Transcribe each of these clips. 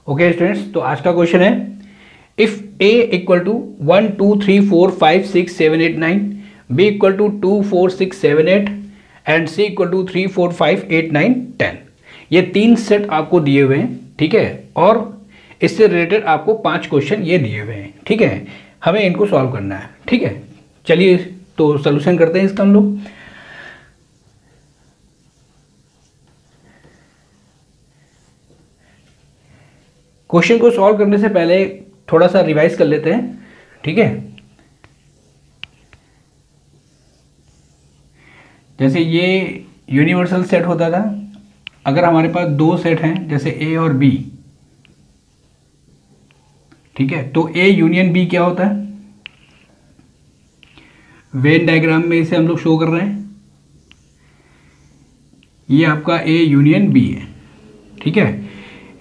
Okay students, तो आज का क्वेश्चन है if a equal to 1 2 3 4 5 6 7 8 9, b equal to 2 4 6 7 8 and c equal to 3 4 5 8 9 10। ये तीन सेट आपको दिए हुए हैं, ठीक है। और इससे रिलेटेड आपको 5 क्वेश्चन ये दिए हुए हैं, ठीक है। हमें इनको सॉल्व करना है, ठीक है। चलिए तो सोल्यूशन करते हैं इसका हम लोग। क्वेश्चन को सॉल्व करने से पहले थोड़ा सा रिवाइज कर लेते हैं, ठीक है। जैसे ये यूनिवर्सल सेट होता था, अगर हमारे पास दो सेट हैं जैसे ए और बी, ठीक है, तो ए यूनियन बी क्या होता है? वेन डायग्राम में इसे हम लोग शो कर रहे हैं, ये आपका ए यूनियन बी है, ठीक है।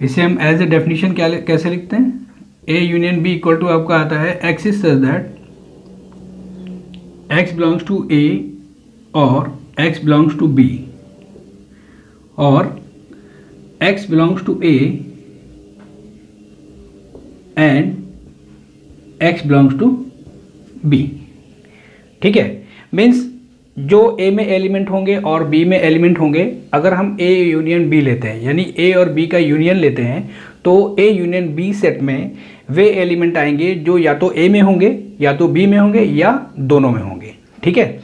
इसे हम एज ए डेफिनेशन क्या कैसे लिखते हैं? A union B equal to आपका आता है X is such that X belongs to A और एक्स बिलोंग्स टू बी और X belongs to A and X belongs to B, ठीक है। मीन्स जो ए में एलिमेंट होंगे और बी में एलिमेंट होंगे, अगर हम ए यूनियन बी लेते हैं यानी ए और बी का यूनियन लेते हैं, तो ए यूनियन बी सेट में वे एलिमेंट आएंगे जो या तो ए में होंगे या तो बी में होंगे या दोनों में होंगे, ठीक है।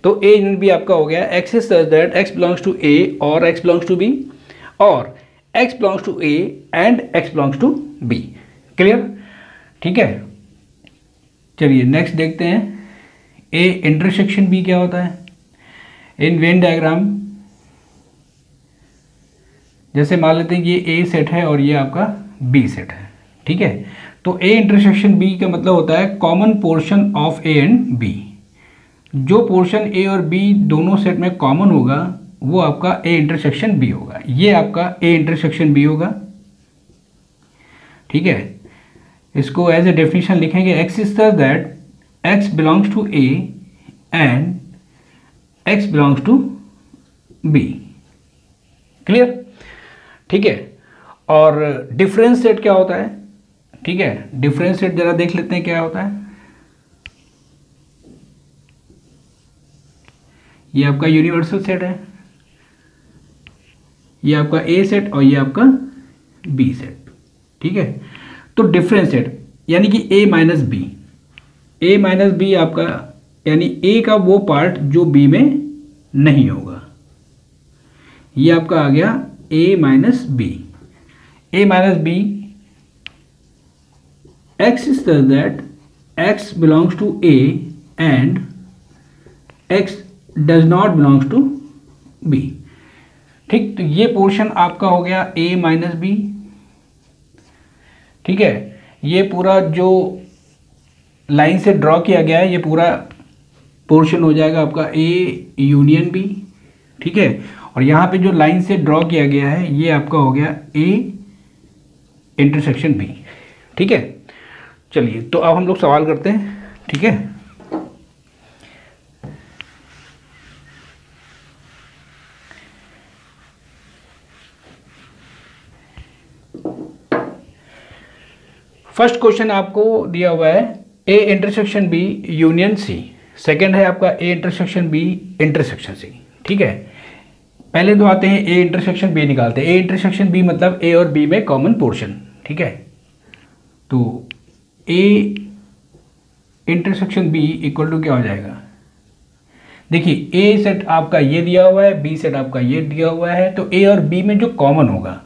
तो ए यूनियन बी आपका हो गया X is such that X belongs to A और एक्स बिलोंग्स टू बी और X belongs to A and X belongs to B. Clear, ठीक है। चलिए नेक्स्ट देखते हैं, ए इंटरसेक्शन बी क्या होता है? इन वेन डायग्राम जैसे मान लेते हैं कि ये ए सेट है और ये आपका बी सेट है, ठीक है। तो ए इंटरसेक्शन बी का मतलब होता है common portion of A and B. जो पोर्शन ए और बी दोनों सेट में कॉमन होगा वो आपका ए इंटरसेक्शन बी होगा। ये आपका ए इंटरसेक्शन बी होगा, ठीक है। इसको एज ए डेफिनेशन लिखेंगे x is such that x belongs to A and x belongs to B। Clear, ठीक है। और डिफरेंस सेट क्या होता है? ठीक है, डिफरेंस सेट जरा देख लेते हैं क्या होता है। ये आपका यूनिवर्सल सेट है, ये आपका ए सेट और ये आपका बी सेट, ठीक है। तो डिफरेंस सेट यानी कि ए minus B, A minus B आपका यानी ए का वो पार्ट जो बी में नहीं होगा, ये आपका आ गया A minus B. A minus B X is such that X belongs to A and X does not belongs to B, ठीक। तो ये पोर्शन आपका हो गया ए माइनस बी, ठीक है। ये पूरा जो लाइन से ड्रॉ किया गया है ये पूरा पोर्शन हो जाएगा आपका ए यूनियन बी, ठीक है। और यहाँ पे जो लाइन से ड्रॉ किया गया है ये आपका हो गया ए इंटरसेक्शन बी, ठीक है। चलिए तो अब हम लोग सवाल करते हैं, ठीक है। फर्स्ट क्वेश्चन आपको दिया हुआ है A intersection B union C, second है आपका A intersection B intersection C, ठीक है। पहले तो आते हैं ए इंटरसेक्शन बी निकालते हैं। ए इंटरसेक्शन बी मतलब ए और बी में कॉमन पोर्शन, ठीक है। तो A intersection B equal to क्या हो जाएगा? देखिए ए सेट आपका ये दिया हुआ है, बी सेट आपका ये दिया हुआ है, तो ए और बी में जो कॉमन होगा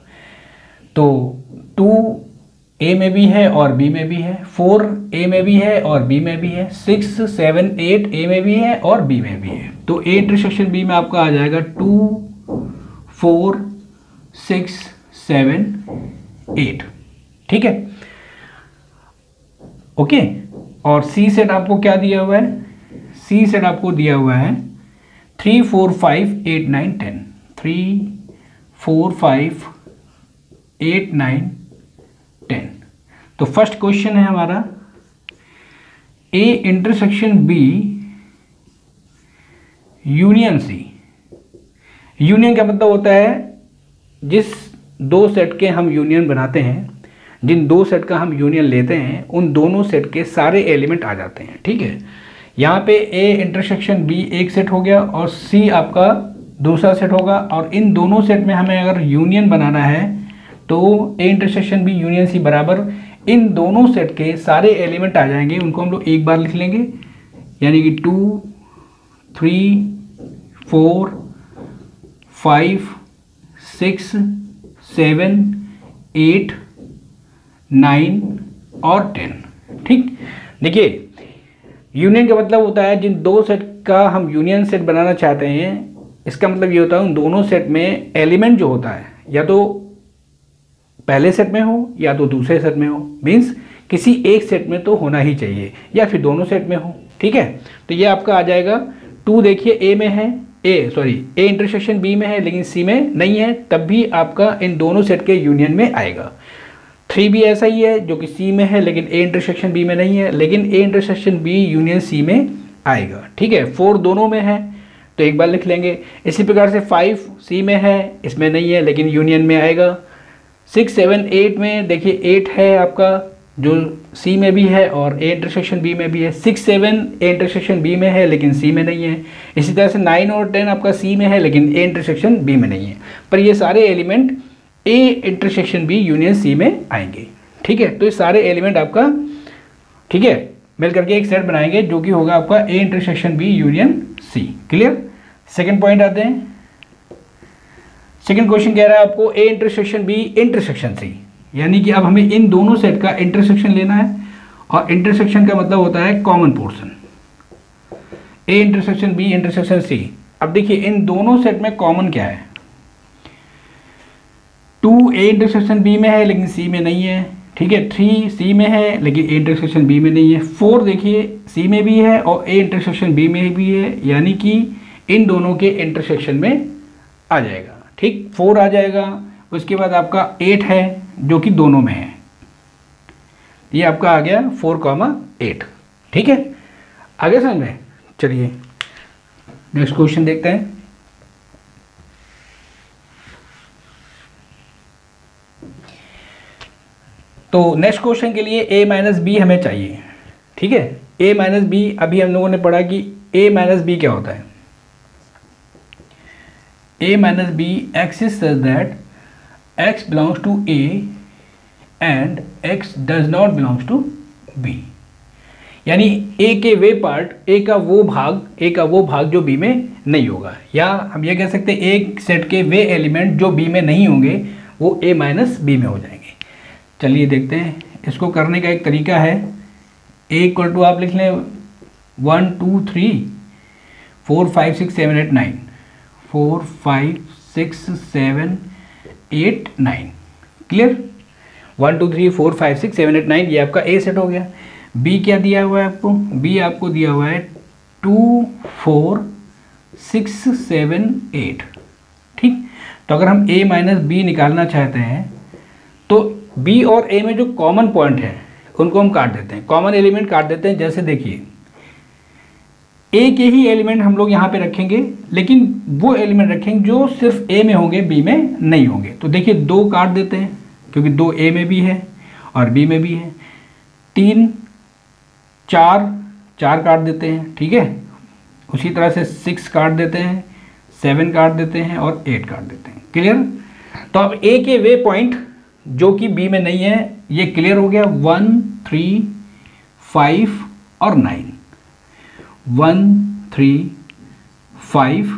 तो 2 ए में भी है और बी में भी है, 4 ए में भी है और बी में भी है, 6 7 8 ए में भी है और बी में भी है। तो ए इंटरसेक्शन बी में आपका आ जाएगा 2 4 6 7 8, ठीक है, ओके। और सी सेट आपको क्या दिया हुआ है? सी सेट आपको दिया हुआ है 3 4 5 8 9 10, 3 4 5 8 9 10। तो फर्स्ट क्वेश्चन है हमारा A intersection B union C. Union का मतलब होता है जिस दो सेट के हम यूनियन बनाते हैं जिन दो सेट का हम यूनियन लेते हैं उन दोनों सेट के सारे एलिमेंट आ जाते हैं। ठीक है, यहाँ पे ए इंटरसेक्शन बी एक सेट हो गया और सी आपका दूसरा सेट होगा, और इन दोनों सेट में हमें अगर यूनियन बनाना है तो A intersection B union C बराबर इन दोनों सेट के सारे एलिमेंट आ जाएंगे, उनको हम लोग एक बार लिख लेंगे, यानी कि 2 3 4 5 6 7 8 9 और 10। ठीक, देखिए यूनियन का मतलब होता है जिन दो सेट का हम यूनियन सेट बनाना चाहते हैं, इसका मतलब ये होता है उन दोनों सेट में एलिमेंट जो होता है या तो पहले सेट में हो या तो दूसरे सेट में हो, मीन्स किसी एक सेट में तो होना ही चाहिए या फिर दोनों सेट में हो। ठीक है, तो ये आपका आ जाएगा 2, देखिए ए में है, ए इंटरसेक्शन बी में है लेकिन सी में नहीं है, तब भी आपका इन दोनों सेट के यूनियन में आएगा। 3 भी ऐसा ही है जो कि सी में है लेकिन ए इंटरसेक्शन बी में नहीं है, लेकिन A intersection B union C में आएगा। ठीक है, 4 दोनों में है तो एक बार लिख लेंगे। इसी प्रकार से 5 सी में है, इसमें नहीं है लेकिन यूनियन में आएगा। 6 7 8 में देखिए 8 है आपका जो सी में भी है और ए इंटरसेक्शन बी में भी है। 6 7 ए इंटरसेक्शन बी में है लेकिन सी में नहीं है। इसी तरह से 9 और 10 आपका सी में है लेकिन ए इंटरसेक्शन बी में नहीं है, पर ये सारे element A intersection B union C में आएंगे। ठीक है, तो ये सारे एलिमेंट आपका ठीक है मिल करके एक सेट बनाएंगे जो कि होगा आपका A intersection B union C. Clear. Second point आते हैं। सेकंड क्वेश्चन कह रहा है आपको A intersection B intersection C, यानी कि अब हमें इन दोनों सेट का इंटरसेक्शन लेना है, और इंटरसेक्शन का मतलब होता है common portion. A intersection B intersection C. अब देखिए इन दोनों सेट में कॉमन क्या है, 2 ए इंटरसेक्शन बी में है लेकिन सी में नहीं है। ठीक है, 3 सी में है लेकिन ए इंटरसेक्शन बी में नहीं है। 4 देखिए सी में भी है और ए इंटरसेक्शन बी में भी है, यानी कि इन दोनों के इंटरसेक्शन में आ जाएगा। ठीक, 4 आ जाएगा। उसके बाद आपका 8 है जो कि दोनों में है, ये आपका आ गया 4,8। ठीक है, आगे समझ में। चलिए नेक्स्ट क्वेश्चन देखते हैं। तो नेक्स्ट क्वेश्चन के लिए a माइनस बी हमें चाहिए। ठीक है, a माइनस बी अभी हम लोगों ने पढ़ा कि a माइनस बी क्या होता है। a minus B X is such that x belongs to a and x does not belongs to b, यानी a के वे पार्ट, a का वो भाग जो b में नहीं होगा, या हम ये कह सकते हैं एक सेट के वे एलिमेंट जो b में नहीं होंगे वो a माइनस बी में हो जाएंगे। चलिए देखते हैं, इसको करने का एक तरीका है। a इक्वल टू आप लिख लें 1 2 3 4 5 6 7 8 9 4 5 6 7 8 9। क्लियर। 1 2 3 4 5 6 7 8 9 ये आपका a सेट हो गया। b क्या दिया हुआ है आपको, b आपको दिया हुआ है 2 4 6 7 8। ठीक, तो अगर हम a माइनस बी निकालना चाहते हैं तो b और a में जो कॉमन पॉइंट है उनको हम काट देते हैं, कॉमन एलिमेंट काट देते हैं। जैसे देखिए a के ही एलिमेंट हम लोग यहाँ पे रखेंगे, लेकिन वो एलिमेंट रखेंगे जो सिर्फ a में होंगे b में नहीं होंगे। तो देखिए 2 काट देते हैं क्योंकि 2 a में भी है और b में भी है। 3 4 काट देते हैं। ठीक है, उसी तरह से 6 काट देते हैं, 7 काट देते हैं और 8 काट देते हैं। क्लियर। तो अब a के वे पॉइंट जो कि b में नहीं है ये क्लियर हो गया। 1 3 5 और 9, 1 3 5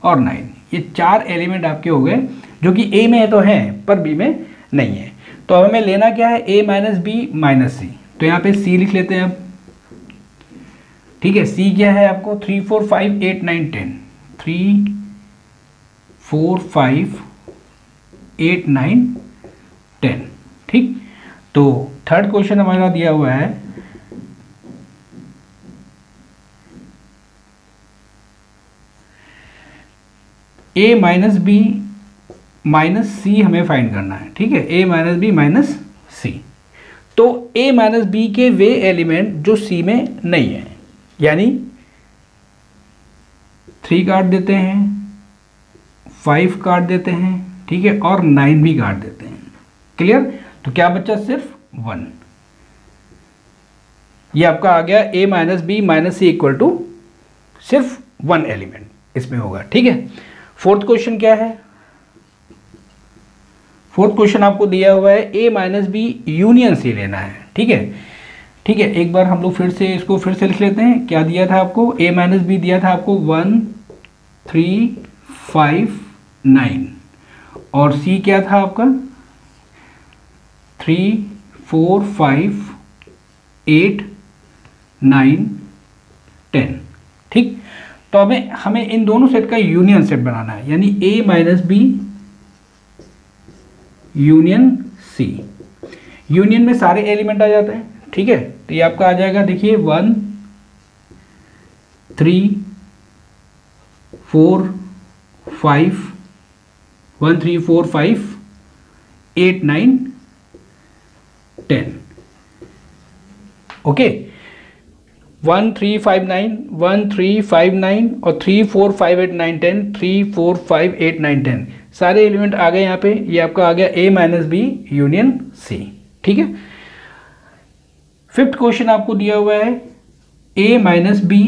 और 9, ये 4 एलिमेंट आपके हो गए जो कि a में तो हैं पर b में नहीं है। तो अब हमें लेना क्या है, a माइनस बी माइनस सी। तो यहाँ पे c लिख लेते हैं अब। ठीक है, c क्या है आपको 3 4 5 8 9 10, 3 4 5 8 9 10। ठीक, तो थर्ड क्वेश्चन हमारा दिया हुआ है a minus B minus C हमें फाइंड करना है। ठीक है, a माइनस बी माइनस सी। तो a माइनस बी के वे एलिमेंट जो c में नहीं है, यानी 3 काट देते हैं, 5 काट देते हैं, ठीक है, और 9 भी काट देते हैं। क्लियर। तो क्या बचा, सिर्फ 1। ये आपका आ गया a minus B minus C equal to सिर्फ 1 एलिमेंट इसमें होगा। ठीक है, फोर्थ क्वेश्चन क्या है? फोर्थ क्वेश्चन आपको दिया हुआ है a minus B union C लेना है। ठीक है, ठीक है, एक बार हम लोग फिर से इसको फिर से लिख लेते हैं। क्या दिया था आपको? a माइनस बी दिया था आपको 1 3 5 9 और c क्या था आपका 3 4 5 8 9 10। ठीक, तो हमें इन दोनों सेट का यूनियन सेट बनाना है, यानी a minus B union C. Union में सारे एलिमेंट आ जाते हैं। ठीक है, तो ये आपका आ जाएगा, देखिए 1 3 4 5 1 3 4 5 8 9 10। ओके, 1 3 5 9 1 3 5 9 और 3 4 5 8 9 10 3 4 5 8 9 10 सारे एलिमेंट आ गए यहाँ पे। ये आपका आ गया a minus B union C. ठीक है, फिफ्थ क्वेश्चन आपको दिया हुआ है a minus B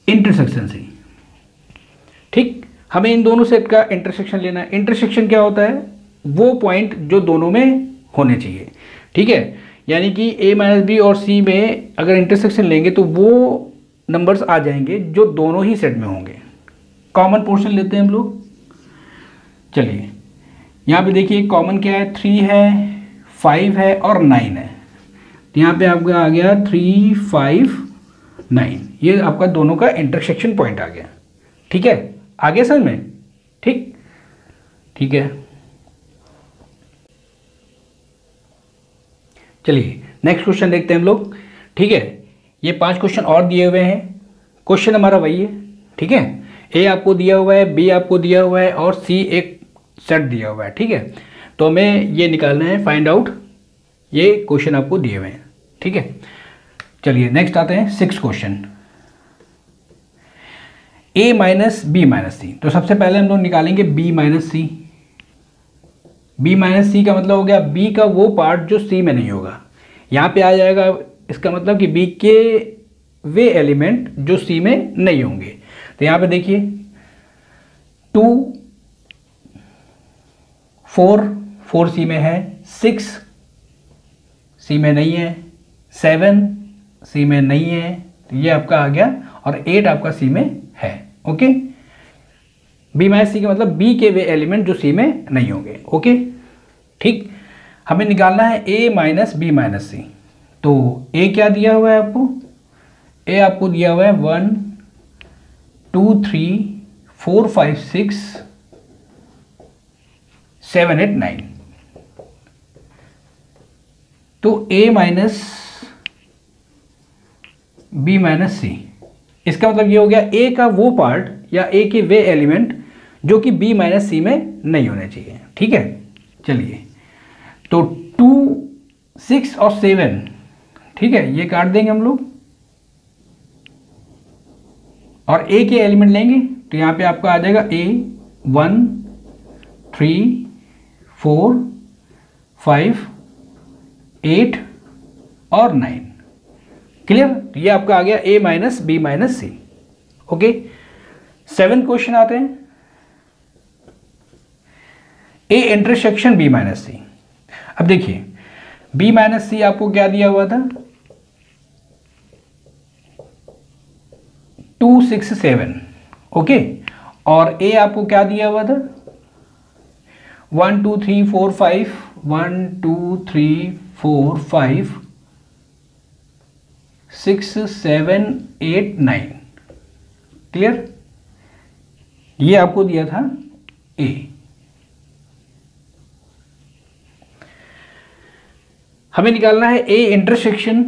intersection C. ठीक, हमें इन दोनों सेट का इंटरसेक्शन लेना है। इंटरसेक्शन क्या होता है? वो पॉइंट जो दोनों में होने चाहिए। ठीक है, यानी कि a माइनस बी और c में अगर इंटरसेक्शन लेंगे तो वो नंबर्स आ जाएंगे जो दोनों ही सेट में होंगे। कॉमन पोर्शन लेते हैं हम लोग। चलिए, यहाँ पे देखिए कॉमन क्या है, 3 है 5 है और 9 है। तो यहाँ पे आपका आ गया 3 5 9, ये आपका दोनों का इंटरसेक्शन पॉइंट आ गया। ठीक है, आगे समझ में? ठीक, ठीक है, चलिए नेक्स्ट क्वेश्चन देखते हैं हम लोग। ठीक है, ये 5 क्वेश्चन और दिए हुए हैं। क्वेश्चन हमारा वही है। ठीक है, ए आपको दिया हुआ है, बी आपको दिया हुआ है और सी एक सेट दिया हुआ है। ठीक है, तो हमें ये निकालना है, फाइंड आउट। ये क्वेश्चन आपको दिए हुए हैं। ठीक है, चलिए नेक्स्ट आते हैं 6 क्वेश्चन। ए माइनस बी माइनस सी, तो सबसे पहले हम लोग निकालेंगे बी माइनस सी। बी माइनस सी का मतलब हो गया बी का वो पार्ट जो सी में नहीं होगा। यहाँ पे आ जाएगा, इसका मतलब कि बी के वे एलिमेंट जो सी में नहीं होंगे। तो यहाँ पे देखिए 2 4 सी में है, 6 सी में नहीं है, 7 सी में नहीं है, तो ये आपका आ गया, और 8 आपका सी में है। ओके, बी माइनस सी का मतलब बी के वे एलिमेंट जो सी में नहीं होंगे। ओके, ठीक, हमें निकालना है ए माइनस बी माइनस सी। तो ए क्या दिया हुआ है आपको? ए आपको दिया हुआ है 1 2 3 4 5 6 7 8 9। तो ए माइनस बी माइनस सी, इसका मतलब ये हो गया ए का वो पार्ट या ए के वे एलिमेंट जो कि बी माइनस सी में नहीं होने चाहिए। ठीक है, चलिए, तो 2 6 और 7, ठीक है, ये काट देंगे हम लोग और ए के एलिमेंट लेंगे। तो यहाँ पे आपका आ जाएगा ए 1 3 4 5 8 और 9। क्लियर? ये आपका आ गया A minus B minus C. Okay, 7 question आते हैं। ए इंटरसेक्शन बी माइनस सी। अब देखिए बी माइनस सी आपको क्या दिया हुआ था? 2 6 7। ओके, और ए आपको क्या दिया हुआ था? 1 2 3 4 5 1 2 3 4 5 6 7 8 9। क्लियर? ये आपको दिया था ए। हमें निकालना है ए इंटरसेक्शन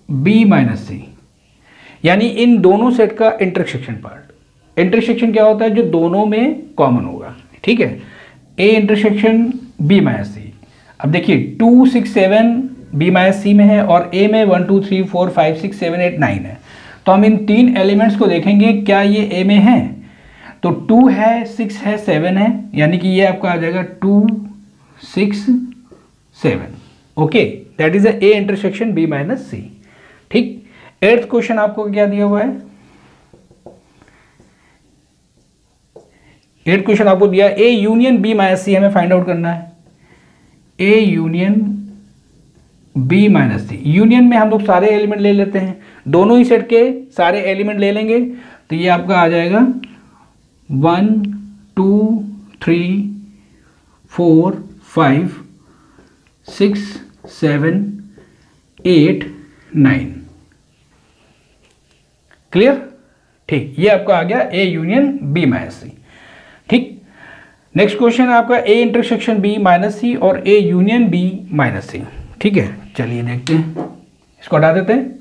बी माइनस सी, यानी इन दोनों सेट का इंटरसेक्शन पार्ट। इंटरसेक्शन क्या होता है? जो दोनों में कॉमन होगा। ठीक है, ए इंटरसेक्शन बी माइनस सी। अब देखिए 2 6 7 बी माइनस सी में है और ए में 1 2 3 4 5 6 7 8 9 है। तो हम इन 3 एलिमेंट्स को देखेंगे, क्या ये ए में है? तो 2 है, 6 है, 7 है, यानी कि ये आपका आ जाएगा 2 6 7। Okay, that is A intersection B minus C. ठीक, 8th क्वेश्चन आपको क्या दिया हुआ है? 8th क्वेश्चन आपको दिया A union B minus C, हमें फाइंड आउट करना है। A union B minus C, union में हम लोग सारे एलिमेंट ले लेते हैं, दोनों ही सेट के सारे एलिमेंट ले लेंगे, तो ये आपका आ जाएगा 1 2 3 4 5 6 7 8 9। क्लियर? ठीक, ये आपका आ गया ए यूनियन बी माइनस सी। ठीक, नेक्स्ट क्वेश्चन है आपका ए इंटरसेक्शन बी माइनस सी और ए यूनियन बी माइनस सी। ठीक है, चलिए देखते हैं, इसको हटा देते हैं।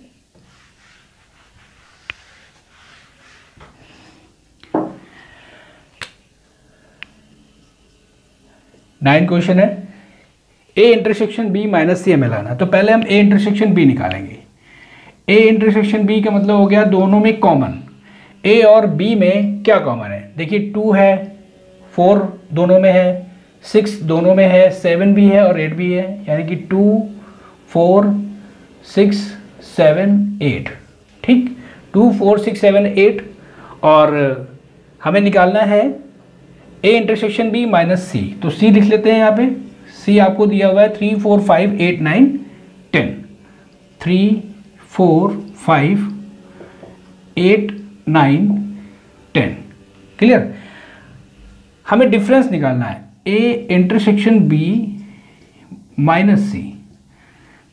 नाइन क्वेश्चन है A intersection B minus C हमें लाना, तो पहले हम ए इंटरसेक्शन बी निकालेंगे। ए इंटरसेक्शन बी का मतलब हो गया दोनों में कॉमन। ए और बी में क्या कॉमन है? देखिए 2 है, 4 दोनों में है, 6 दोनों में है, 7 भी है और 8 भी है, यानी कि 2 4 6 7 8। ठीक, 2 4 6 7 8, और हमें निकालना है ए इंटरसेक्शन बी माइनस सी, तो सी लिख लेते हैं यहाँ पे। सी आपको दिया हुआ है 3 4 5 8 9 10, 3 4 5 8 9 10। क्लियर? हमें डिफरेंस निकालना है ए इंटरसेक्शन बी माइनस सी,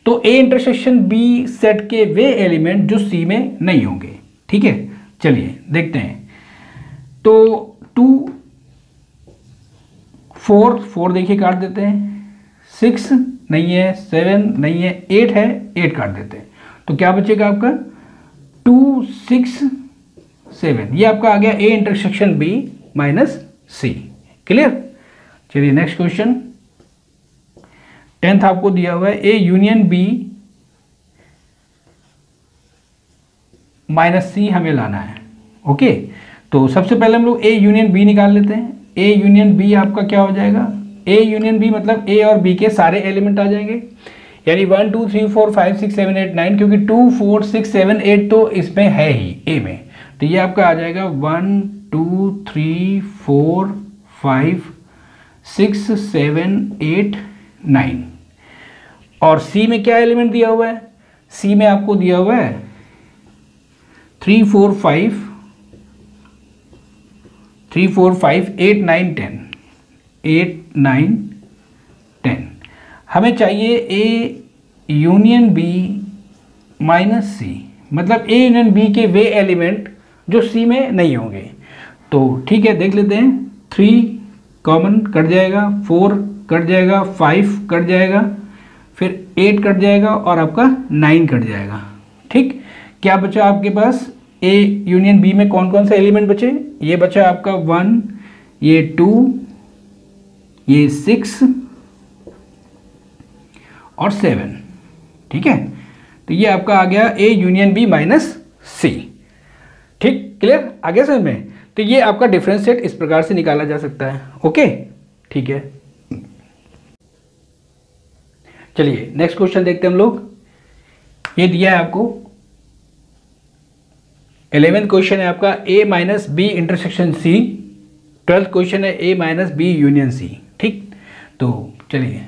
तो ए इंटरसेक्शन बी सेट के वे एलिमेंट जो सी में नहीं होंगे। ठीक है, चलिए देखते हैं। तो 2 4 देखिए काट देते हैं, 6 नहीं है, 7 नहीं है, 8 है, 8 काट देते हैं, तो क्या बचेगा आपका 2 6 7। ये आपका आ गया A intersection B minus C. Clear? चलिए नेक्स्ट क्वेश्चन, 10th आपको दिया हुआ है A union B minus C हमें लाना है। ओके, तो सबसे पहले हम लोग ए यूनियन बी निकाल लेते हैं। ए यूनियन बी आपका क्या हो जाएगा? ए यूनियन बी मतलब ए और बी के सारे एलिमेंट आ जाएंगे, यानी 1 2 3 4 5 6 7 8 9, क्योंकि 2 4 6 7 8 तो इसमें है ही ए में, तो ये आपका आ जाएगा 1 2 3 4 5 6 7 8 9। और सी में क्या एलिमेंट दिया हुआ है? सी में आपको दिया हुआ है 3 4 5 3 4 5 8 9 10, 8 9 10। हमें चाहिए ए यूनियन बी माइनस सी, मतलब ए यूनियन बी के वे एलिमेंट जो सी में नहीं होंगे। तो ठीक है, देख लेते हैं। 3 कॉमन कट जाएगा, 4 कट जाएगा, 5 कट जाएगा, फिर 8 कट जाएगा और आपका 9 कट जाएगा। ठीक, क्या बचा आपके पास? ए यूनियन बी में कौन कौन से एलिमेंट बचे? ये बचा आपका 1, ये 2, ये 6 और 7। ठीक है, तो ये आपका आ गया ए यूनियन बी माइनस सी। ठीक, क्लियर? आगे समझ में? तो ये आपका डिफरेंस सेट इस प्रकार से निकाला जा सकता है। ओके, ठीक है, चलिए नेक्स्ट क्वेश्चन देखते हैं हम लोग। ये दिया है आपको 11th क्वेश्चन है आपका A minus B intersection C, 12th question है A minus B union C. ठीक, तो चलिए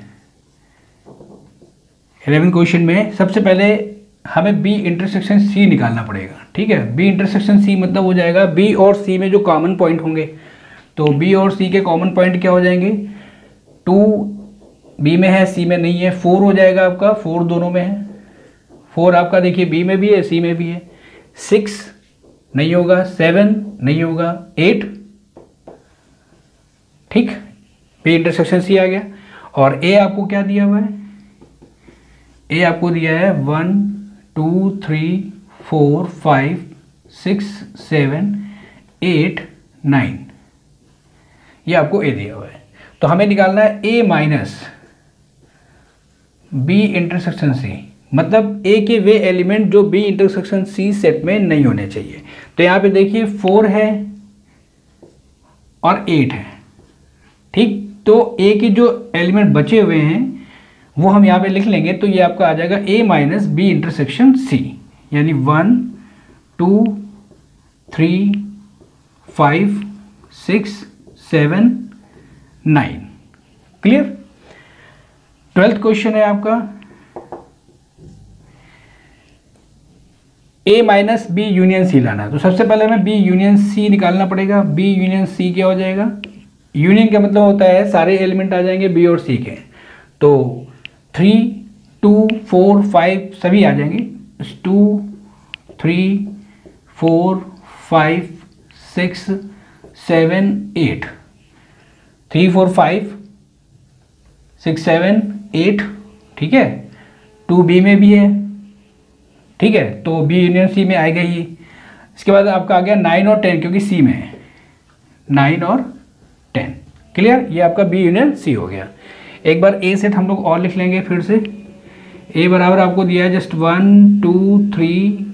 11th क्वेश्चन में सबसे पहले हमें बी इंटरसेक्शन सी निकालना पड़ेगा। ठीक है, बी इंटरसेक्शन सी मतलब हो जाएगा बी और सी में जो कॉमन पॉइंट होंगे, तो बी और सी के कॉमन पॉइंट क्या हो जाएंगे? 2 बी में है, सी में नहीं है, 4 हो जाएगा आपका, 4 दोनों में है, 4 आपका देखिए बी में भी है, सी में भी है, 6 नहीं होगा, 7 नहीं होगा, 8। ठीक, बी इंटरसेक्शन सी आ गया। और ए आपको क्या दिया हुआ है? ए आपको दिया है 1 2 3 4 5 6 7 8 9, ये आपको ए दिया हुआ है। तो हमें निकालना है ए माइनस बी इंटरसेक्शन सी, मतलब ए के वे एलिमेंट जो बी इंटरसेक्शन सी सेट में नहीं होने चाहिए। तो यहाँ पे देखिए 4 है, और 8 है। ठीक, तो ए के जो एलिमेंट बचे हुए हैं वो हम यहाँ पे लिख लेंगे, तो ये आपका आ जाएगा ए माइनस बी इंटरसेक्शन सी, यानी 1 2 3 5 6 7 9। क्लियर। 12th क्वेश्चन है आपका ए माइनस बी यूनियन सी लाना है। तो सबसे पहले हमें बी यूनियन सी निकालना पड़ेगा। बी यूनियन सी क्या हो जाएगा, यूनियन का मतलब होता है सारे एलिमेंट आ जाएंगे बी और सी के, तो 3 2 4 5 सभी आ जाएंगे, 2 3 4 5 6 7 8, 3 4 5 6 7 8, ठीक है। 2b में भी है, ठीक है, तो बी यूनियन सी में आएगा ही। इसके बाद आपका आ गया 9 और 10, क्योंकि सी में है, 9 और 10। क्लियर, ये आपका बी यूनियन सी हो गया। एक बार ए सेट हम लोग और लिख लेंगे फिर से। ए बराबर आपको दिया है जस्ट 1 2 3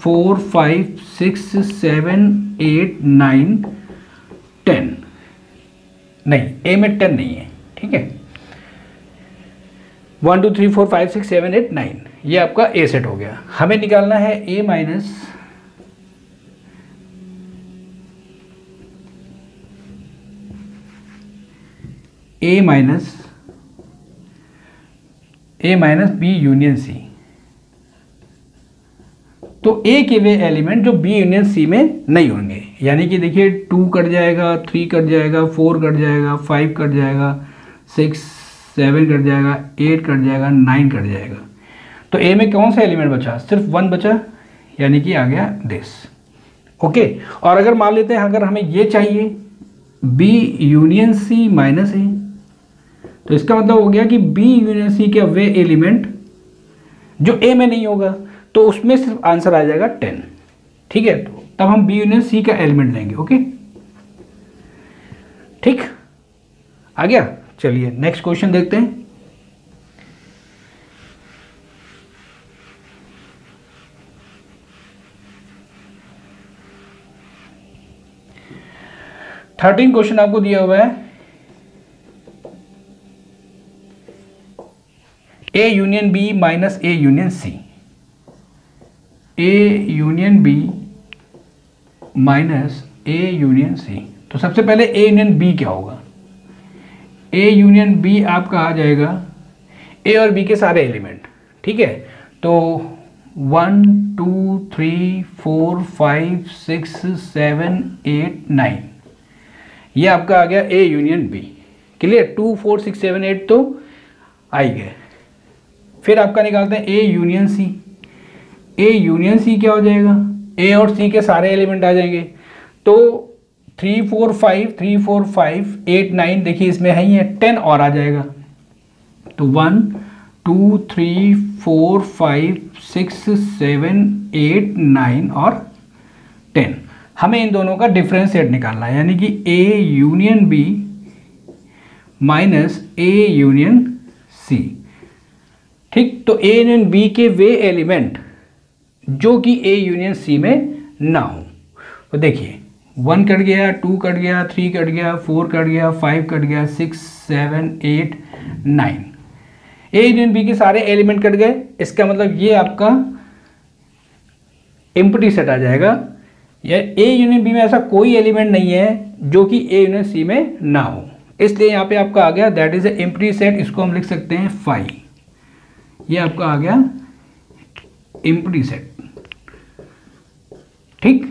4 5 6 7 8 9 10। नहीं, ए में 10 नहीं है, ठीक है। 1 2 3 4 5 6 7 8 9, ये आपका ए सेट हो गया। हमें निकालना है A minus B union C. तो ए के वे एलिमेंट जो बी यूनियन सी में नहीं होंगे, यानी कि देखिए 2 कट जाएगा, 3 कट जाएगा, 4 कट जाएगा, 5 कट जाएगा, 6 7 कट जाएगा, 8 कट जाएगा, 9 कट जाएगा। तो ए में कौन सा एलिमेंट बचा, सिर्फ 1 बचा, यानी कि आ गया दिस। ओके, और अगर मान लेते हैं अगर हमें ये चाहिए बी यूनियन सी माइनस ए, तो इसका मतलब हो गया कि बी यूनियन सी के वे एलिमेंट जो ए में नहीं होगा, तो उसमें सिर्फ आंसर आ जाएगा 10, ठीक है। तो तब हम बी यूनियन सी का एलिमेंट लेंगे। ओके, ठीक, आ गया। चलिए नेक्स्ट क्वेश्चन देखते हैं। थर्टीन क्वेश्चन आपको दिया हुआ है A union B minus A union C. A union B minus A union C. तो सबसे पहले ए यूनियन बी क्या होगा, ए यूनियन बी आपका आ जाएगा ए और बी के सारे एलिमेंट, ठीक है। तो 1 2 3 4 5 6 7 8 9, ये आपका आ गया ए यूनियन बी। क्लियर, 2 4 6 7 8 तो आ ही गए। फिर आपका निकालते हैं A union C. A union सी क्या हो जाएगा, ए और सी के सारे एलिमेंट आ जाएंगे। तो 3 4 5 3 4 5 8 9, देखिए इसमें है ही है, 10 और आ जाएगा। तो 1 2 3 4 5 6 7 8 9 और 10। हमें इन दोनों का डिफरेंशिएट निकालना है, यानी कि A union B minus A union C. ठीक, तो ए यूनियन बी के वे एलिमेंट जो कि ए यूनियन सी में ना हो। तो देखिए 1 कट गया, 2 कट गया, 3 कट गया, 4 कट गया, 5 कट गया, 6 7 8 9। ए यूनियन बी के सारे एलिमेंट कट गए, इसका मतलब ये आपका एम्प्टी सेट आ जाएगा। या ए यूनियन बी में ऐसा कोई एलिमेंट नहीं है जो कि ए यूनियन सी में ना हो, इसलिए यहाँ पे आपका आ गया that is A empty set. इसको हम लिख सकते हैं फाई, ये आपका आ गया एम्प्टी सेट। ठीक,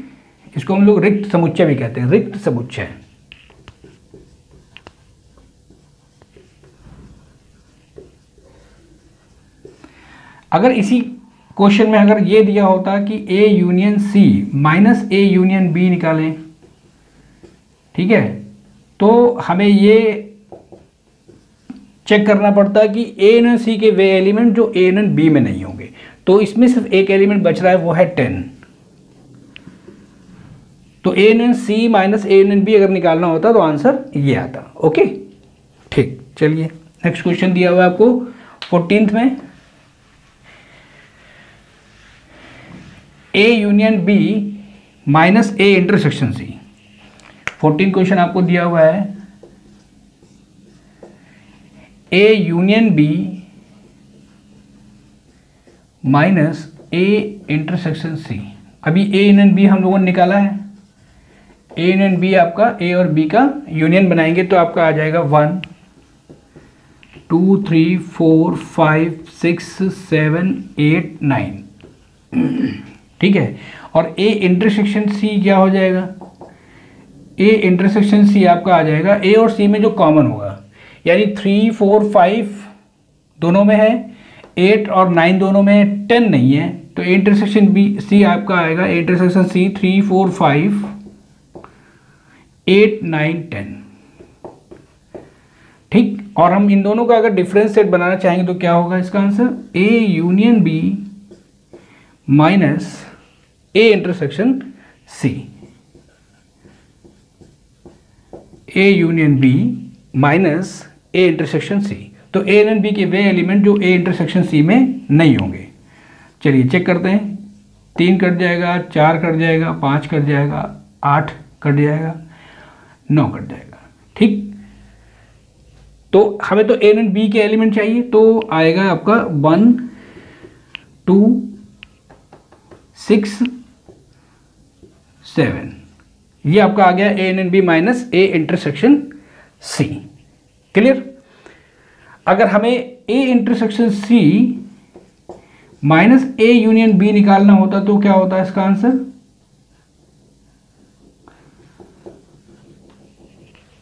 इसको हम लोग रिक्त समुच्चय भी कहते हैं, रिक्त समुच्चय। अगर इसी क्वेश्चन में अगर ये दिया होता कि A union C minus A union B निकालें, ठीक है, तो हमें ये चेक करना पड़ता कि ए यूनियन सी के वे एलिमेंट जो ए यूनियन बी में नहीं होंगे। तो इसमें सिर्फ एक एलिमेंट बच रहा है, वो है 10। तो A union C minus A union B अगर निकालना होता तो आंसर ये आता। ओके, ठीक, चलिए नेक्स्ट क्वेश्चन दिया हुआ है आपको 14th में। A union B minus A intersection C. 14 question आपको दिया हुआ है, A union B minus A intersection C. अभी ए यूनियन बी हम लोगों ने निकाला है, ए यूनियन बी आपका ए और बी का यूनियन बनाएंगे तो आपका आ जाएगा 1 2 3 4 5 6 7 8 9। ठीक है, और ए इंटरसेक्शन सी क्या हो जाएगा, ए इंटरसेक्शन सी आपका आ जाएगा ए और सी में जो कॉमन होगा, यानी 3 4 5 दोनों में है, 8 और 9 दोनों में है, 10 नहीं है, तो ए इंटरसेक्शन बी सी आपका आएगा ए इंटरसेक्शन सी 3 4 5 8 9 10। ठीक, और हम इन दोनों का अगर डिफरेंस सेट बनाना चाहेंगे तो क्या होगा इसका answer, A union B minus A intersection C, A union B minus A intersection C. तो ए एंड बी के वे एलिमेंट जो ए इंटरसेक्शन सी में नहीं होंगे। चलिए चेक करते हैं, 3 कट जाएगा, 4 कट जाएगा, 5 कट जाएगा, 8 कट जाएगा, 9 कट जाएगा। ठीक, तो हमें तो ए एंड बी के एलिमेंट चाहिए, तो आएगा आपका 1 2 6 7, ये आपका आ गया A and B minus A intersection C. Clear. अगर हमें A intersection C minus A union B निकालना होता तो क्या होता है इसका आंसर,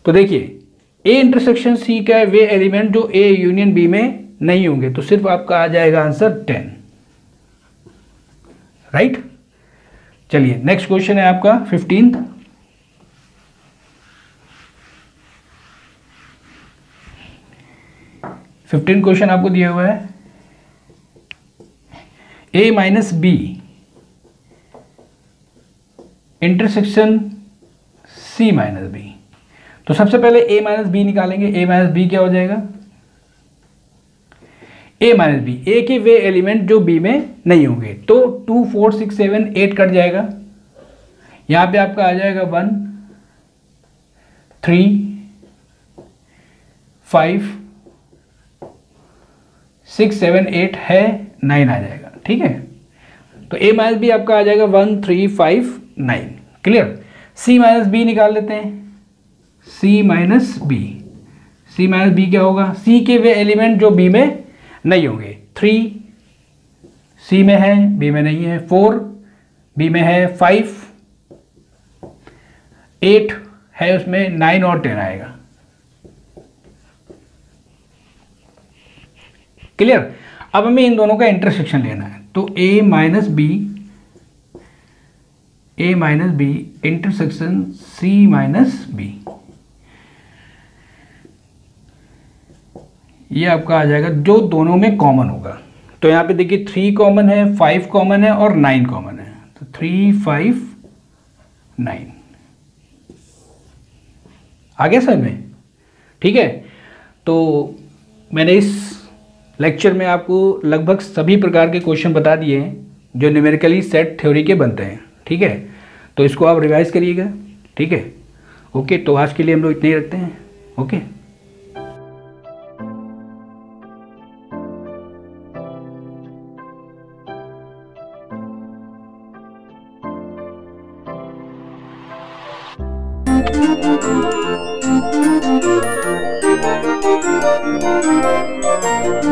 तो देखिए ए इंटरसेक्शन सी का है वे एलिमेंट जो ए यूनियन बी में नहीं होंगे, तो सिर्फ आपका आ जाएगा आंसर 10। राइट। चलिए नेक्स्ट क्वेश्चन है आपका 15th। क्वेश्चन आपको दिया हुआ है, A minus B intersection C minus B. तो सबसे पहले ए माइनस बी निकालेंगे, ए माइनस बी क्या हो जाएगा, ए माइनस बी, ए के वे एलिमेंट जो बी में नहीं होंगे, तो 2 4 6 7 8 कट जाएगा, यहां पे आपका आ जाएगा 1 3 5 6 7 8 है, 9 आ जाएगा। ठीक है, तो ए माइनस बी आपका आ जाएगा 1 3 5 9। क्लियर। सी माइनस बी निकाल लेते हैं, सी माइनस बी, सी माइनस बी क्या होगा, सी के वे एलिमेंट जो बी में नहीं होंगे, 3 सी में है बी में नहीं है, 4 बी में है, 5 8 है उसमें, 9 और 10 आएगा। क्लियर। अब हमें इन दोनों का इंटरसेक्शन लेना है, तो A minus B intersection C minus B, ये आपका आ जाएगा जो दोनों में कॉमन होगा। तो यहां पे देखिए 3 कॉमन है, 5 कॉमन है और 9 कॉमन है, तो 3 5 9 आ गया समझ में। ठीक है, तो मैंने इस लेक्चर में आपको लगभग सभी प्रकार के क्वेश्चन बता दिए हैं जो न्यूमेरिकली सेट थ्योरी के बनते हैं। ठीक है, तो इसको आप रिवाइज करिएगा। ठीक है, ओके। तो आज के लिए हम लोग इतने ही रखते हैं। ओके। Thank you.